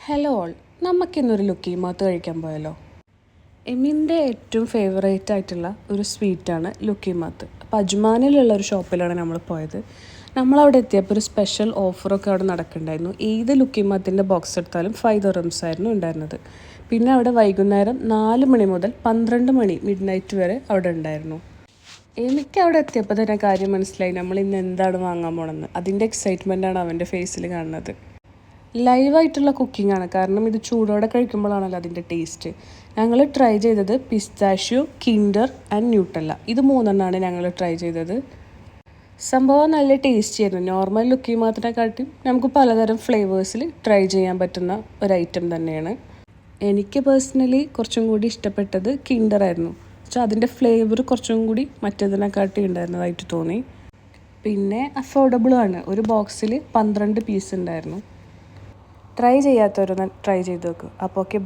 Hello all, നമുക്കിന്നൊരു ലുക്കിമാത്ത് കഴിക്കാൻ പോയാലോ? എമിൻ്റെ ഏറ്റവും ഫേവറേറ്റ് ആയിട്ടുള്ള ഒരു സ്വീറ്റാണ് ലുക്കിമാത്ത്. അപ്പോൾ അജ്മാനിലുള്ള ഒരു ഷോപ്പിലാണ് നമ്മൾ പോയത്. നമ്മളവിടെ എത്തിയപ്പോൾ ഒരു സ്പെഷ്യൽ ഓഫറൊക്കെ അവിടെ നടക്കുന്നുണ്ടായിരുന്നു. ഏത് ലുക്കിമാത്തിൻ്റെ ബോക്സ് എടുത്താലും 5 dirhams ആയിരുന്നു ഉണ്ടായിരുന്നത്. പിന്നെ അവിടെ വൈകുന്നേരം 4 മണി മുതൽ 12 മണി മിഡ് നൈറ്റ് വരെ അവിടെ ഉണ്ടായിരുന്നു. എനിക്ക് അവിടെ എത്തിയപ്പോൾ തന്നെ കാര്യം മനസ്സിലായി, നമ്മൾ ഇന്ന് എന്താണ് വാങ്ങാൻ പോകണമെന്ന്. അതിൻ്റെ എക്സൈറ്റ്മെൻറ്റാണ് അവൻ്റെ ഫേസിൽ കാണുന്നത്. ലൈവായിട്ടുള്ള കുക്കിംഗ് ആണ്, കാരണം ഇത് ചൂടോടെ കഴിക്കുമ്പോഴാണല്ലോ അതിൻ്റെ ടേസ്റ്റ്. ഞങ്ങൾ ട്രൈ ചെയ്തത് പിസ്താഷ്യോ, കിൻഡർ ആൻഡ് ന്യൂട്ടല്ല, ഇത് 3 ഞങ്ങൾ ട്രൈ ചെയ്തത്. സംഭവം നല്ല ടേസ്റ്റി ആയിരുന്നു. നോർമൽ ലുക്കിമാത്തിനെക്കാട്ടും നമുക്ക് പലതരം ഫ്ലേവേഴ്സിൽ ട്രൈ ചെയ്യാൻ പറ്റുന്ന ഒരു ഐറ്റം തന്നെയാണ്. എനിക്ക് പേഴ്സണലി കുറച്ചും കൂടി ഇഷ്ടപ്പെട്ടത് കിൻഡർ ആയിരുന്നു. പക്ഷേ അതിൻ്റെ ഫ്ലേവർ കുറച്ചും കൂടി മറ്റേതിനെക്കാട്ടി ഉണ്ടായിരുന്നതായിട്ട് തോന്നി. പിന്നെ അഫോർഡബിളും ആണ്. ഒരു ബോക്സിൽ 12 പീസ് ഉണ്ടായിരുന്നു. ട്രൈ ചെയ്യാത്തവരൊന്ന് ട്രൈ ചെയ്ത് നോക്കുക. അപ്പോൾ ഓക്കെ.